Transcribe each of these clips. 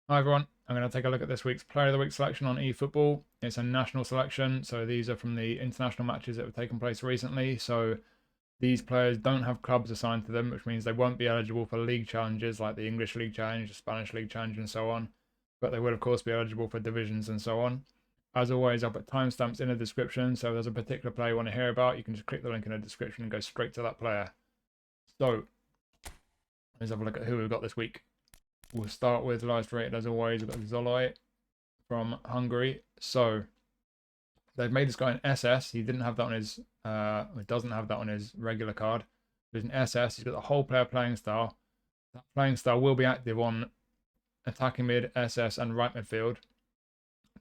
Hi everyone, I'm going to take a look at this week's Player of the Week selection on eFootball. It's a national selection, so these are from the international matches that have taken place recently. So these players don't have clubs assigned to them, which means they won't be eligible for league challenges like the English League Challenge, the Spanish League Challenge, and so on. But they will, of course, be eligible for divisions and so on. As always, I'll put timestamps in the description, so if there's a particular player you want to hear about, you can just click the link in the description and go straight to that player. So let's have a look at who we've got this week. We'll start with lowest rated as always. We've got Sallai from Hungary. So they've made this guy an SS. He didn't have that on his doesn't have that on his regular card. He's an SS. He's got the whole player playing style. That playing style will be active on attacking mid, SS, and right midfield,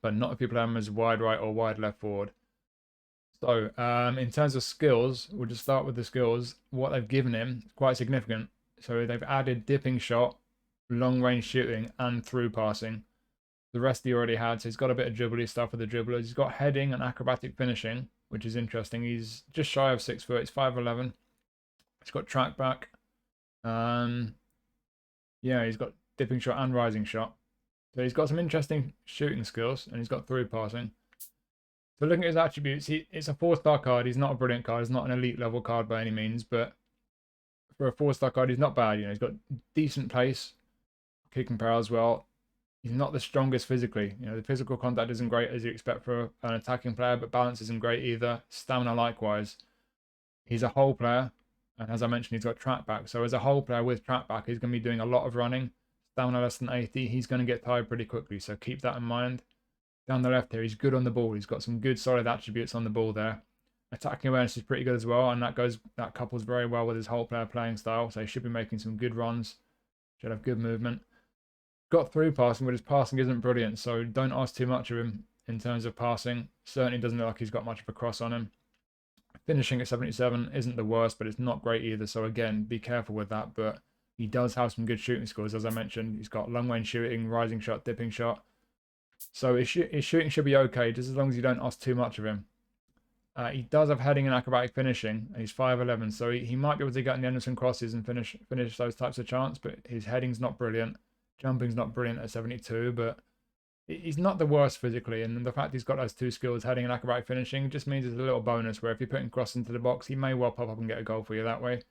but not if you play him as wide right or wide left forward. So in terms of skills, we'll just start with the skills. What they've given him is quite significant. So they've added dipping shot, long range shooting, and through passing. The rest he already had, so he's got a bit of dribbly stuff with the dribblers. He's got heading and acrobatic finishing, which is interesting. He's just shy of 6 foot. He's 5'11". He's got track back. Yeah, he's got dipping shot and rising shot. So he's got some interesting shooting skills, and he's got through passing. So looking at his attributes, it's a 4-star card. He's not a brilliant card. He's not an elite level card by any means, but for a 4-star card, he's not bad. You know, he's got decent pace, kicking power as well. He's not the strongest physically. You know, the physical contact isn't great as you expect for an attacking player, but balance isn't great either. Stamina likewise. He's a whole player, and as I mentioned, he's got track back. So as a whole player with track back, he's going to be doing a lot of running. Stamina less than 80. He's going to get tired pretty quickly, so keep that in mind. Down the left here, he's good on the ball. He's got some good solid attributes on the ball there. Attacking awareness is pretty good as well, and that couples very well with his whole player playing style. So he should be making some good runs. Should have good movement. Got through passing, but his passing isn't brilliant, so don't ask too much of him in terms of passing. Certainly doesn't look like he's got much of a cross on him. Finishing at 77 isn't the worst, but it's not great either, so again, be careful with that. But he does have some good shooting skills, as I mentioned. He's got long range shooting, rising shot, dipping shot. So his shooting should be okay, just as long as you don't ask too much of him. He does have heading and acrobatic finishing, and he's 5'11", so he might be able to get in the Anderson crosses and finish those types of chants, but his heading's not brilliant. Jumping's not brilliant at 72, but he's not the worst physically, and the fact he's got those two skills, heading and acrobatic finishing, just means it's a little bonus where if you're putting cross into the box, he may well pop up and get a goal for you that way.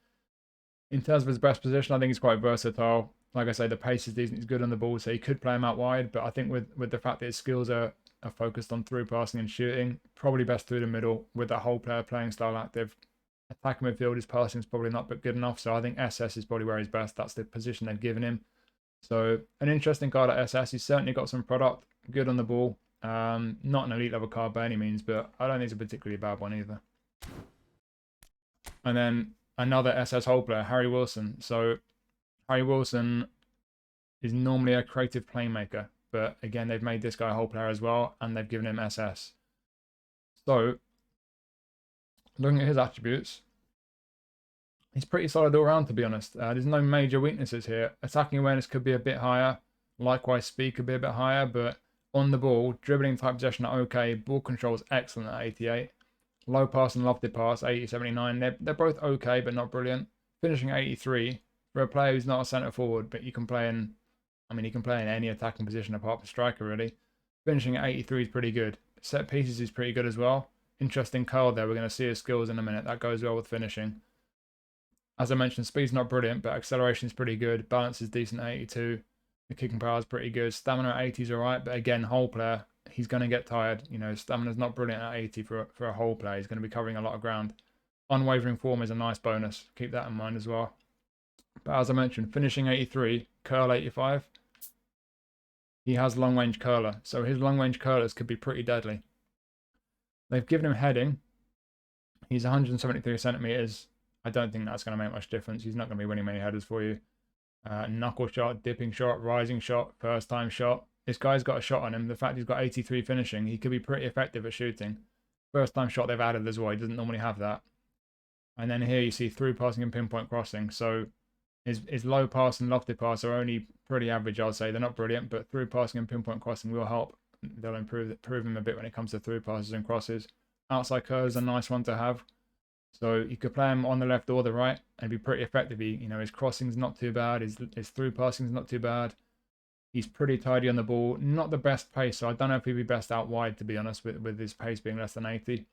In terms of his best position, I think he's quite versatile. Like I say, the pace is decent, he's good on the ball, so you could play him out wide, but I think with the fact that his skills are focused on through passing and shooting, probably best through the middle with that whole player playing style active. Attacking midfield, his passing is probably not but good enough, so I think SS is probably where he's best. That's the position they've given him. So an interesting card at SS. He's certainly got some product, good on the ball. Not an elite level card by any means, but I don't think it's a particularly bad one either. And then another SS hole player, Harry Wilson. So Harry Wilson is normally a creative playmaker, but again, they've made this guy a whole player as well, and they've given him SS. So looking at his attributes, he's pretty solid all around, to be honest. There's no major weaknesses here. Attacking awareness could be a bit higher. Likewise, speed could be a bit higher, but on the ball, dribbling type possession are okay. Ball control is excellent at 88. Low pass and lofted pass, 80, 79. They're both okay, but not brilliant. Finishing 83 for a player who's not a centre forward, but you can play in, I mean, he can play in any attacking position apart from striker, really. Finishing at 83 is pretty good. Set pieces is pretty good as well. Interesting curl there. We're going to see his skills in a minute. That goes well with finishing. As I mentioned, speed's not brilliant, but acceleration is pretty good. Balance is decent at 82. The kicking power is pretty good. Stamina at 80 is alright, but again, whole player, he's going to get tired. You know, stamina's not brilliant at 80 for a whole player. He's going to be covering a lot of ground. Unwavering form is a nice bonus. Keep that in mind as well. But as I mentioned, finishing 83, curl 85. He has long range curler, so his long range curlers could be pretty deadly. They've given him heading. He's 173 centimeters. I don't think that's going to make much difference. He's not going to be winning many headers for you. Knuckle shot, dipping shot, rising shot, first time shot. This guy's got a shot on him. The fact he's got 83 finishing, he could be pretty effective at shooting. First time shot they've added as well. He doesn't normally have that. And then here you see through passing and pinpoint crossing. So his low pass and lofted pass are only pretty average, I'd say. They're not brilliant, but through passing and pinpoint crossing will help. They'll improve him a bit when it comes to through passes and crosses. Outside curves is a nice one to have. So you could play him on the left or the right and be pretty effective. His crossing's not too bad. His through passing's not too bad. He's pretty tidy on the ball. Not the best pace, so I don't know if he'd be best out wide, to be honest, with his pace being less than 80.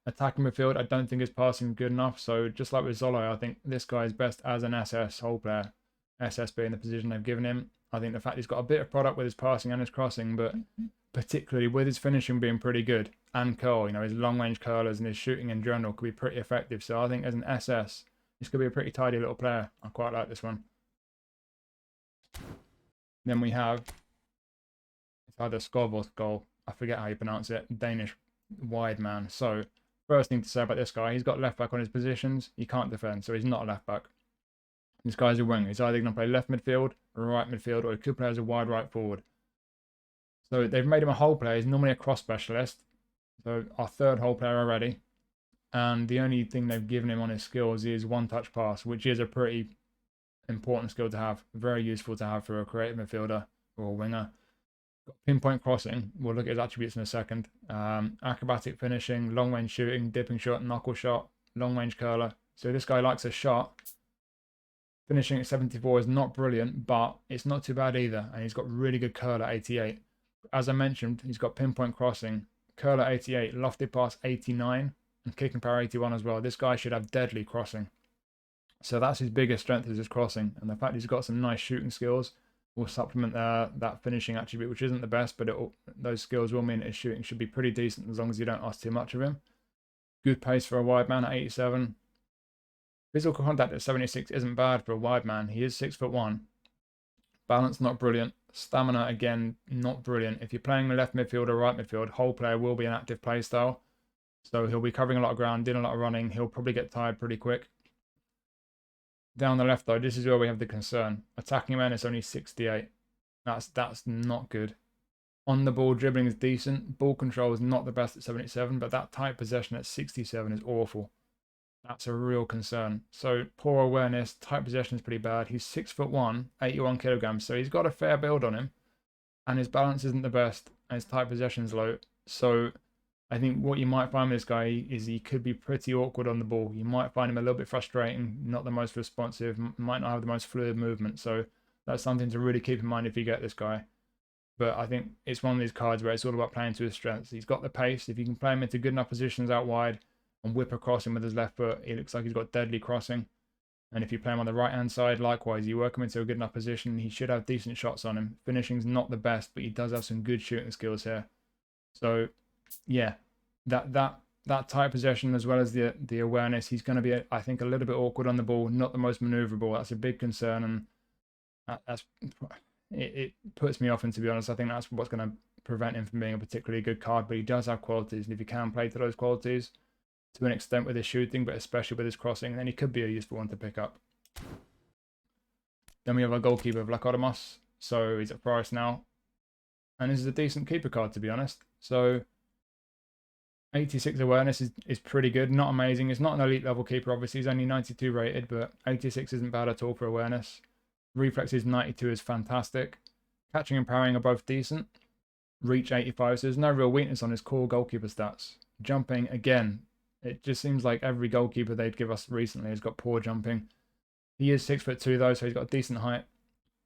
Attacking midfield, I don't think his passing good enough. So just like with Sallai, I think this guy is best as an SS whole player. SS being the position they've given him. I think the fact he's got a bit of product with his passing and his crossing, but particularly with his finishing being pretty good, and curl, his long range curlers and his shooting in general could be pretty effective. So I think as an SS, this could be a pretty tidy little player. I quite like this one. Then we have, it's either Skov or Skov, I forget how you pronounce it, Danish wide man. So first thing to say about this guy, he's got left back on his positions. He can't defend, so he's not a left back. This guy's a winger. He's either going to play left midfield, right midfield, or he could play as a wide right forward. So they've made him a whole player. He's normally a cross specialist. So our third whole player already. And the only thing they've given him on his skills is one-touch pass, which is a pretty important skill to have. Very useful to have for a creative midfielder or a winger. Got pinpoint crossing. We'll look at his attributes in a second. Acrobatic finishing, long-range shooting, dipping shot, knuckle shot, long-range curler. So this guy likes a shot. Finishing at 74 is not brilliant, but it's not too bad either. And he's got really good curl at 88. As I mentioned, he's got pinpoint crossing, curl at 88, lofted pass 89, and kicking power 81 as well. This guy should have deadly crossing. So that's his biggest strength, is his crossing. And the fact he's got some nice shooting skills will supplement that finishing attribute, which isn't the best, but those skills will mean his shooting should be pretty decent as long as you don't ask too much of him. Good pace for a wide man at 87. Physical contact at 76 isn't bad for a wide man. He is 6'1". Balance not brilliant. Stamina, again, not brilliant. If you're playing the left midfield or right midfield, whole player will be an active play style. So he'll be covering a lot of ground, doing a lot of running. He'll probably get tired pretty quick. Down the left, though, this is where we have the concern. Attacking man is only 68. That's not good. On the ball, dribbling is decent. Ball control is not the best at 77, but that tight possession at 67 is awful. That's a real concern. So poor awareness, tight possession is pretty bad. He's 6'1", 81 kilograms, so he's got a fair build on him, and his balance isn't the best, and his tight possession is low. So I think what you might find with this guy is he could be pretty awkward on the ball. You might find him a little bit frustrating, not the most responsive, might not have the most fluid movement. So that's something to really keep in mind if you get this guy. But I think it's one of these cards where it's all about playing to his strengths. He's got the pace. If you can play him into good enough positions out wide and whip across him with his left foot, he looks like he's got deadly crossing. And if you play him on the right-hand side, likewise, you work him into a good enough position, he should have decent shots on him. Finishing's not the best, but he does have some good shooting skills here. So, yeah, that tight possession as well as the awareness, he's going to be, I think, a little bit awkward on the ball, not the most maneuverable. That's a big concern, and it puts me off. And to be honest, I think that's what's going to prevent him from being a particularly good card. But he does have qualities, and if he can play to those qualities to an extent with his shooting, but especially with his crossing, then he could be a useful one to pick up. Then we have our goalkeeper, Vlachodimos. So he's at price now. And this is a decent keeper card, to be honest. So 86 awareness is pretty good. Not amazing. It's not an elite level keeper, obviously. He's only 92 rated, but 86 isn't bad at all for awareness. Reflexes 92 is fantastic. Catching and parrying are both decent. Reach 85, so there's no real weakness on his core goalkeeper stats. Jumping, again, it just seems like every goalkeeper they'd give us recently has got poor jumping. He is 6'2" though, so he's got a decent height.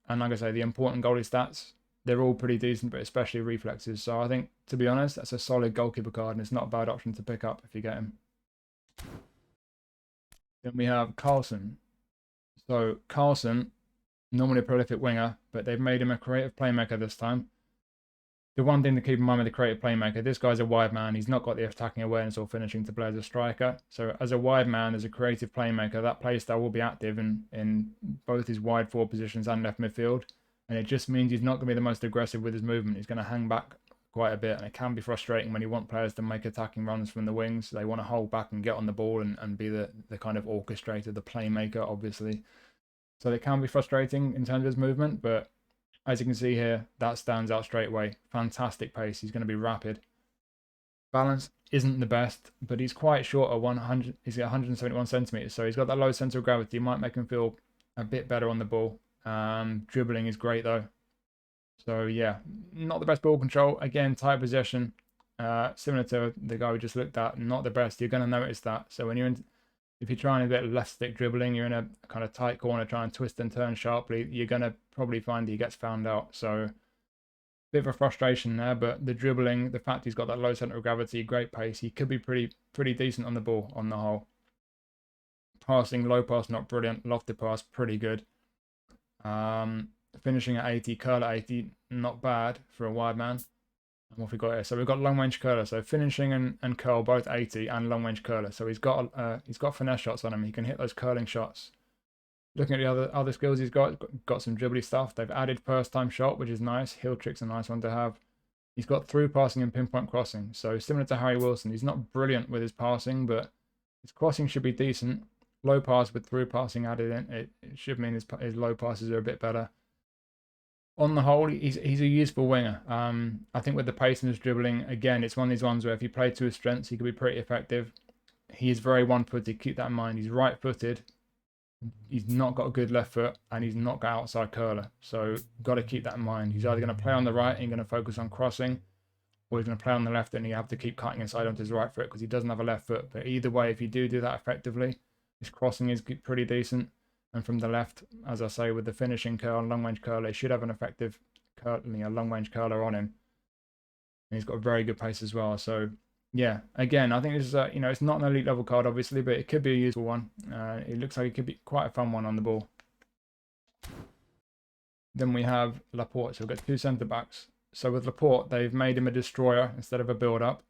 And like I say, the important goalie stats, they're all pretty decent, but especially reflexes. So I think, to be honest, that's a solid goalkeeper card, and it's not a bad option to pick up if you get him. Then we have Karlsson. So Karlsson, normally a prolific winger, but they've made him a creative playmaker this time. The one thing to keep in mind with the creative playmaker, this guy's a wide man. He's not got the attacking awareness or finishing to play as a striker. So as a wide man, as a creative playmaker, that playstyle will be active in both his wide forward positions and left midfield. And it just means he's not going to be the most aggressive with his movement. He's going to hang back quite a bit. And it can be frustrating when you want players to make attacking runs from the wings. They want to hold back and get on the ball and be the kind of orchestrator, the playmaker, obviously. So it can be frustrating in terms of his movement, but as you can see here, that stands out straight away. Fantastic pace. He's going to be rapid. Balance isn't the best, but he's quite short at 100. He's at 171 centimeters, so he's got that low center of gravity. Might make him feel a bit better on the ball. Dribbling is great though. So yeah, not the best ball control. Again, tight possession. Similar to the guy we just looked at, not the best. You're going to notice that. So when you're in If you're trying a bit less stick dribbling, you're in a kind of tight corner trying to twist and turn sharply, you're going to probably find he gets found out. So bit of a frustration there, but the dribbling, the fact he's got that low center of gravity, great pace, he could be pretty decent on the ball on the whole. Passing, low pass, not brilliant. Lofted pass, pretty good. Finishing at 80, curl at 80, not bad for a wide man. And what have we got here? So we've got long range curler. So finishing and curl both 80 and long range curler. So he's got finesse shots on him. He can hit those curling shots. Looking at the other skills he's got some dribbly stuff. They've added first time shot, which is nice. Heel trick's a nice one to have. He's got through passing and pinpoint crossing. So similar to Harry Wilson, he's not brilliant with his passing, but his crossing should be decent. Low pass with through passing added in, it should mean his low passes are a bit better. On the whole, he's a useful winger. I think with the pace and his dribbling, again, it's one of these ones where if you play to his strengths, he could be pretty effective. He is very one-footed, keep that in mind. He's right-footed. He's not got a good left foot, and he's not got outside curler. So got to keep that in mind. He's either going to play on the right and going to focus on crossing, or he's going to play on the left and you have to keep cutting inside onto his right foot because he doesn't have a left foot. But either way, if you do that effectively, his crossing is pretty decent. And from the left, as I say, with the finishing curl and long range curler, he should have an effective long range curler on him. And he's got a very good pace as well. So yeah, again, I think this is it's not an elite level card, obviously, but it could be a useful one. It looks like it could be quite a fun one on the ball. Then we have Laporte. So we've got two centre backs. So with Laporte, they've made him a destroyer instead of a build-up.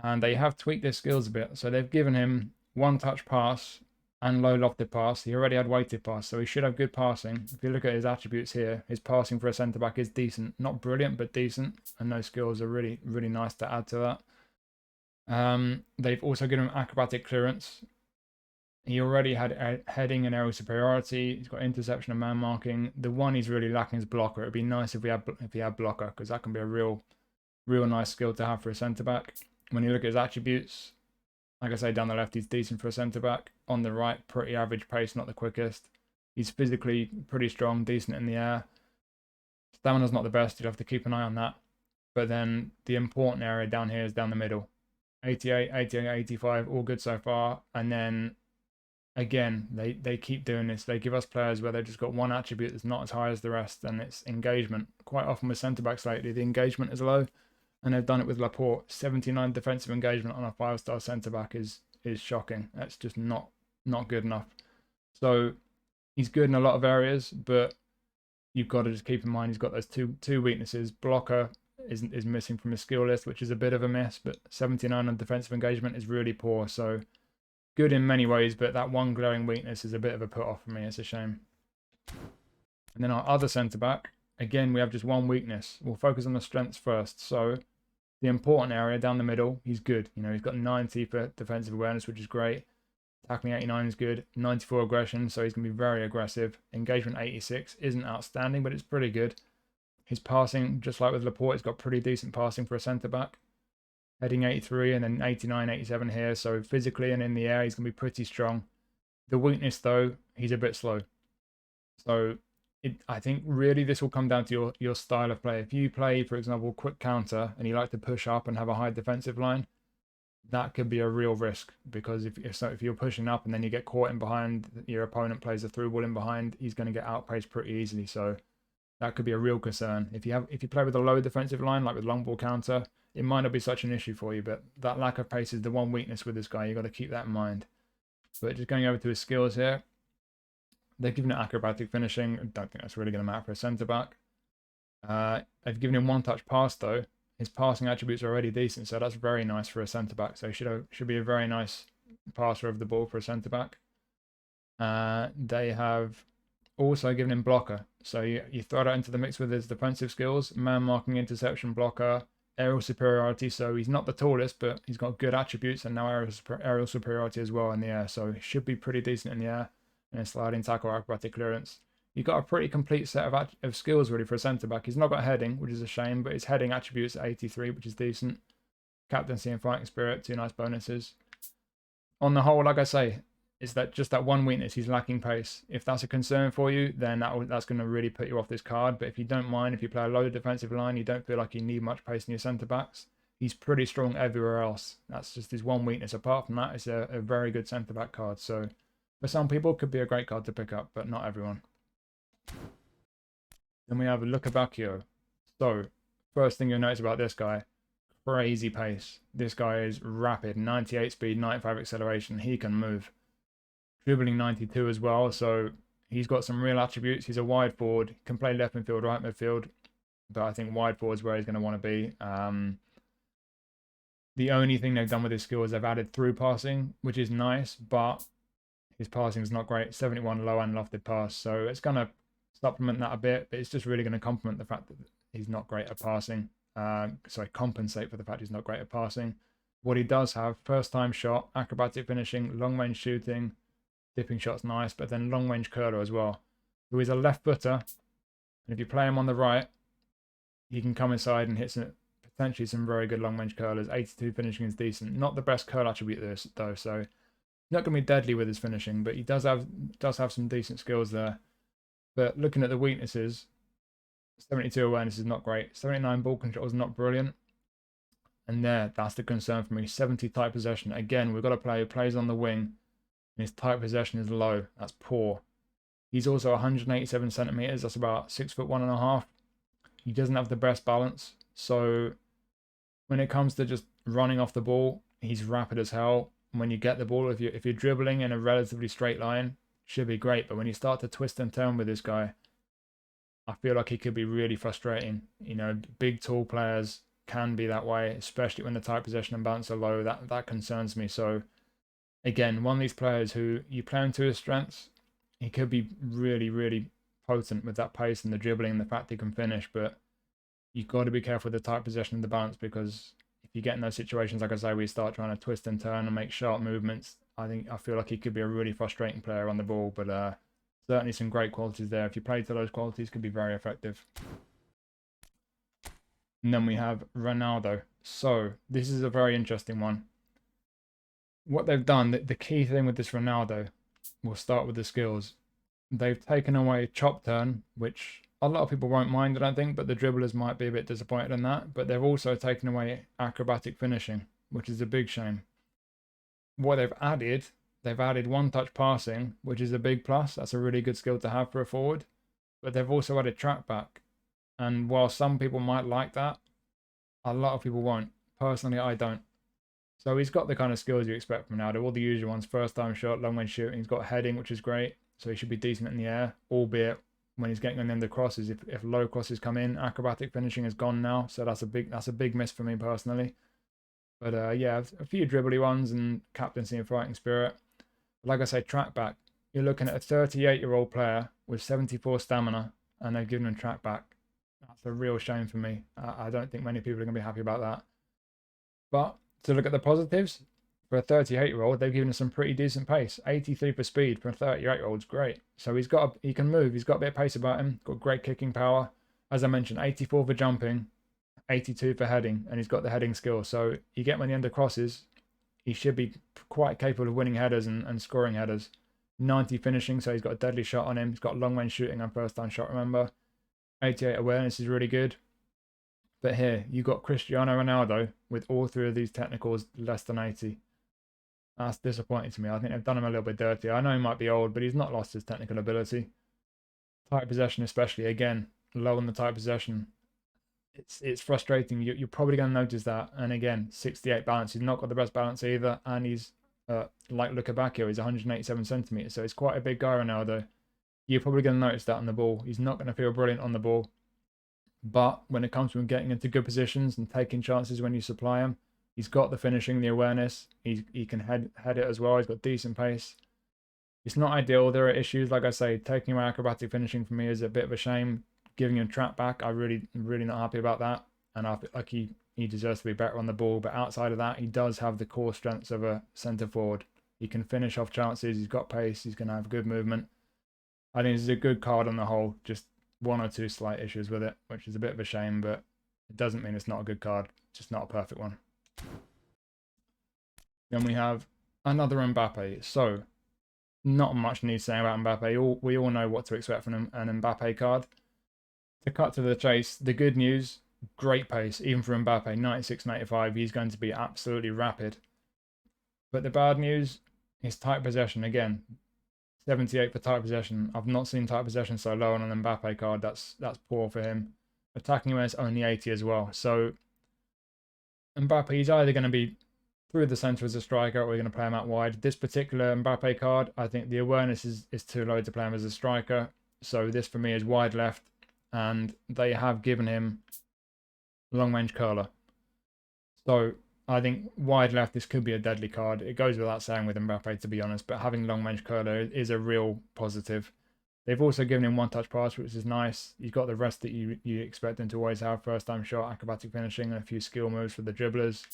And they have tweaked their skills a bit. So they've given him one-touch pass and low lofted pass. He already had weighted pass, so he should have good passing. If you look at his attributes here, his passing for a centre-back is decent. Not brilliant, but decent. And those skills are really, really nice to add to that. They've also given him acrobatic clearance. He already had heading and aerial superiority. He's got interception and man marking. The one he's really lacking is blocker. It'd be nice if he had blocker, because that can be a real nice skill to have for a centre-back. When you look at his attributes, like I say, down the left, he's decent for a centre-back. On the right, pretty average pace, not the quickest. He's physically pretty strong, decent in the air. Stamina's not the best, you'll have to keep an eye on that. But then the important area down here is down the middle. 88, 88, 85, all good so far. And then, again, they keep doing this. They give us players where they've just got one attribute that's not as high as the rest, and it's engagement. Quite often with centre-backs lately, the engagement is low. And they've done it with Laporte. 79 defensive engagement on a 5-star centre-back is shocking. That's just not good enough. So he's good in a lot of areas, but you've got to just keep in mind he's got those two weaknesses. Blocker is missing from his skill list, which is a bit of a miss, but 79 on defensive engagement is really poor. So good in many ways, but that one glaring weakness is a bit of a put-off for me. It's a shame. And then our other centre-back, again, we have just one weakness. We'll focus on the strengths first. So the important area down the middle, he's good. He's got 90 for defensive awareness, which is great. Tackling 89 is good. 94 aggression, so he's going to be very aggressive. Engagement 86 isn't outstanding, but it's pretty good. His passing, just like with Laporte, he's got pretty decent passing for a centre-back. Heading 83 and then 89, 87 here. So physically and in the air, he's going to be pretty strong. The weakness, though, he's a bit slow. So I think really this will come down to your style of play. If you play, for example, quick counter and you like to push up and have a high defensive line, that could be a real risk, because if you're pushing up and then you get caught in behind, your opponent plays a through ball in behind, he's going to get outpaced pretty easily. So that could be a real concern. If you play with a low defensive line, like with long ball counter, it might not be such an issue for you, but that lack of pace is the one weakness with this guy. You've got to keep that in mind. But just going over to his skills here, they've given it acrobatic finishing. I don't think that's really going to matter for a centre-back. They've given him one-touch pass, though. His passing attributes are already decent, so that's very nice for a centre-back. So he should be a very nice passer of the ball for a centre-back. They have also given him blocker. So you throw that into the mix with his defensive skills. Man marking, interception, blocker, aerial superiority. So he's not the tallest, but he's got good attributes, and now aerial superiority as well in the air. So he should be pretty decent in the air. And sliding tackle, acrobatic clearance. You've got a pretty complete set of skills really for a centre-back. He's not got heading, which is a shame, but his heading attributes at 83, which is decent. Captaincy and fighting spirit, 2 nice bonuses. On the whole, like I say, it's that one weakness. He's lacking pace. If that's a concern for you, then that's going to really put you off this card. But if you don't mind, if you play a low defensive line, you don't feel like you need much pace in your centre-backs, he's pretty strong everywhere else. That's just his one weakness. Apart from that, it's a very good centre-back card. So for some people, it could be a great card to pick up, but not everyone. Then we have Lukebakio. So first thing you'll notice about this guy, crazy pace. This guy is rapid, 98 speed, 95 acceleration. He can move. Dribbling 92 as well, so he's got some real attributes. He's a wide forward, can play left midfield, right midfield, but I think wide forward is where he's going to want to be. The only thing they've done with his skill is they've added through passing, which is nice, but his passing is not great. 71 low and lofted pass, so it's going to supplement that a bit, but it's just really going to complement the fact that he's not great at passing. Compensate for the fact he's not great at passing. What he does have, first time shot, acrobatic finishing, long range shooting, dipping shot's nice, but then long range curler as well. So he's a left footer, and if you play him on the right, he can come inside and hit potentially some very good long range curlers. 82 finishing is decent. Not the best curl attribute though, so not going to be deadly with his finishing, but he does have some decent skills there. But looking at the weaknesses, 72 awareness is not great. 79 ball control is not brilliant. And that's the concern for me. 70 tight possession. Again, we've got a player who plays on the wing, and his tight possession is low. That's poor. He's also 187 centimeters. That's about 6'1.5". He doesn't have the best balance. So when it comes to just running off the ball, he's rapid as hell. When you get the ball, if you're dribbling in a relatively straight line, should be great. But when you start to twist and turn with this guy, I feel like he could be really frustrating. You know, big tall players can be that way, especially when the tight possession and balance are low. That concerns me. So again, one of these players who you play into his strengths, he could be really, really potent with that pace and the dribbling and the fact he can finish. But you've got to be careful with the tight possession and the balance, because if you get in those situations, like I say, we start trying to twist and turn and make sharp movements, I feel like he could be a really frustrating player on the ball. But certainly some great qualities there. If you play to those qualities, could be very effective. And then we have Ronaldo. So this is a very interesting one. What they've done, the key thing with this Ronaldo, we'll start with the skills. They've taken away chop turn, which a lot of people won't mind, I don't think, but the dribblers might be a bit disappointed in that. But they've also taken away acrobatic finishing, which is a big shame. What they've added one-touch passing, which is a big plus. That's a really good skill to have for a forward. But they've also added track back. And while some people might like that, a lot of people won't. Personally, I don't. So he's got the kind of skills you expect from Ronaldo, all the usual ones. First time shot, long range shooting. He's got heading, which is great. So he should be decent in the air, albeit when he's getting on the end of crosses. If low crosses come in, acrobatic finishing is gone now. So that's a big miss for me personally. But yeah, a few dribbly ones and captaincy and fighting spirit. Like I say, track back. You're looking at a 38-year-old player with 74 stamina, and they've given him track back. That's a real shame for me. I don't think many people are going to be happy about that. But to look at the positives, for a 38-year-old, they've given him some pretty decent pace. 83 for speed for a 38-year-old is great. So he can move. He's got a bit of pace about him. Got great kicking power. As I mentioned, 84 for jumping, 82 for heading, and he's got the heading skill. So you get him at the end of crosses, he should be quite capable of winning headers and scoring headers. 90 finishing, so he's got a deadly shot on him. He's got long range shooting and first time shot, remember. 88 awareness is really good. But here, you've got Cristiano Ronaldo with all three of these technicals less than 80. That's disappointing to me. I think they've done him a little bit dirty. I know he might be old, but he's not lost his technical ability. Tight possession especially, again, low on the tight possession. It's frustrating. You're probably going to notice that. And again, 68 balance. He's not got the best balance either. And he's, like Lukebakio, he's 187 centimeters. So he's quite a big guy, Ronaldo. You're probably going to notice that on the ball. He's not going to feel brilliant on the ball. But when it comes to him getting into good positions and taking chances when you supply him, he's got the finishing, the awareness. He can head it as well. He's got decent pace. It's not ideal. There are issues. Like I say, taking away acrobatic finishing for me is a bit of a shame. Giving him track back, I'm really not happy about that. And I feel like he deserves to be better on the ball. But outside of that, he does have the core strengths of a centre forward. He can finish off chances. He's got pace. He's going to have good movement. I think this is a good card on the whole. Just one or two slight issues with it, which is a bit of a shame, but it doesn't mean it's not a good card. It's just not a perfect one. Then we have another Mbappé. So, not much needs saying about Mbappé. We all know what to expect from an Mbappé card. To cut to the chase, the good news great pace, even for Mbappe, 96 and 85. He's going to be absolutely rapid. But the bad news is tight possession again. 78 for tight possession. I've not seen tight possession so low on an Mbappe card. That's poor for him. Attacking awareness only 80 as well. So Mbappe, he's either going to be through the centre as a striker or we're going to play him out wide. This particular Mbappe card, I think the awareness is too low to play him as a striker. So this for me is wide left. And they have given him long range curler. So I think wide left, this could be a deadly card. It goes without saying with Mbappe, to be honest, but having long range curler is a real positive. They've also given him one touch pass, which is nice. He's got the rest that you expect him to always have: first time shot, acrobatic finishing, and a few skill moves for the dribblers.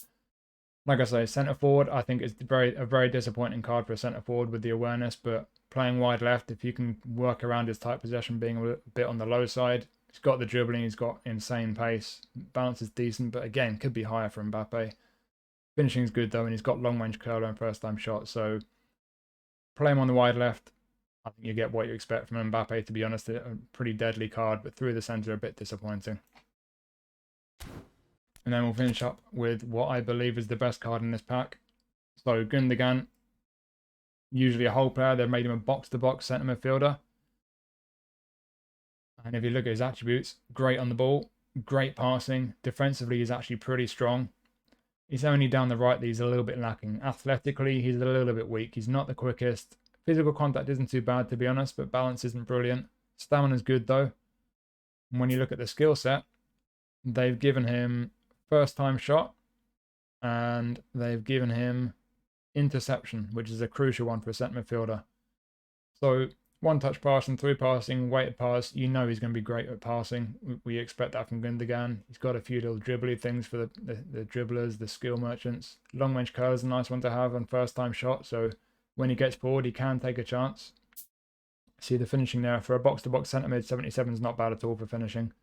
Like I say, centre forward, I think it's a very disappointing card for a centre forward with the awareness, but playing wide left, if you can work around his tight possession being a bit on the low side, he's got the dribbling, he's got insane pace, balance is decent, but again, could be higher for Mbappe. Finishing is good though, and he's got long range curler and first time shot, so play him on the wide left. I think you get what you expect from Mbappe, to be honest. A pretty deadly card, but through the centre, a bit disappointing. And then we'll finish up with what I believe is the best card in this pack. So Gündoğan, usually a whole player. They've made him a box-to-box centre midfielder. And if you look at his attributes, great on the ball, great passing. Defensively, he's actually pretty strong. He's only down the right that he's a little bit lacking. Athletically, he's a little bit weak. He's not the quickest. Physical contact isn't too bad, to be honest, but balance isn't brilliant. Stamina's good, though. And when you look at the skill set, they've given him first time shot and they've given him interception, which is a crucial one for a centre midfielder. So one touch passing, through passing, weighted pass, you know he's going to be great at passing. We expect that from Gündoğan. He's got a few little dribbly things for the dribblers, the skill merchants. Long range curler is a nice one to have on first time shot, so when he gets forward, he can take a chance. See the finishing there for a box-to-box centre mid, 77 is not bad at all for finishing.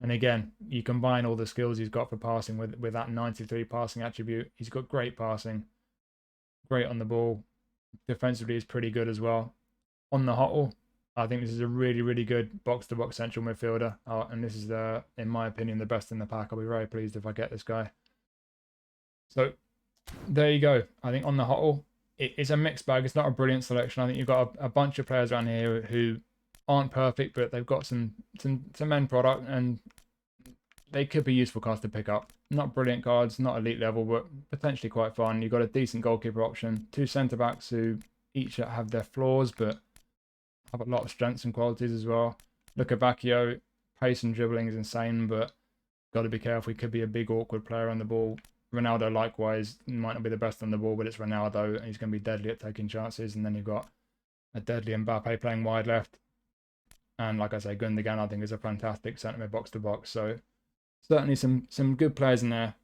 And again, you combine all the skills he's got for passing with that 93 passing attribute. He's got great passing, great on the ball. Defensively is pretty good as well. On the huddle, I think this is a really, really good box-to-box central midfielder. And this is, in my opinion, the best in the pack. I'll be very pleased if I get this guy. So there you go. I think on the huddle, it's a mixed bag. It's not a brilliant selection. I think you've got a bunch of players around here who aren't perfect, but they've got some end product, and they could be useful cards to pick up. Not brilliant cards, not elite level, but potentially quite fun. You've got a decent goalkeeper option, two centre backs who each have their flaws, but have a lot of strengths and qualities as well. Lukebakio, pace and dribbling is insane, but got to be careful. He could be a big awkward player on the ball. Ronaldo likewise might not be the best on the ball, but it's Ronaldo, and he's going to be deadly at taking chances. And then you've got a deadly Mbappe playing wide left. And like I say, Gündoğan I think is a fantastic centre mid box to box. So certainly some good players in there.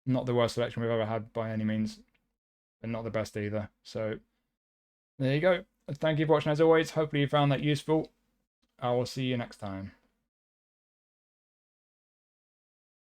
Not the worst selection we've ever had by any means, but not the best either. So there you go. Thank you for watching as always. Hopefully you found that useful. I will see you next time.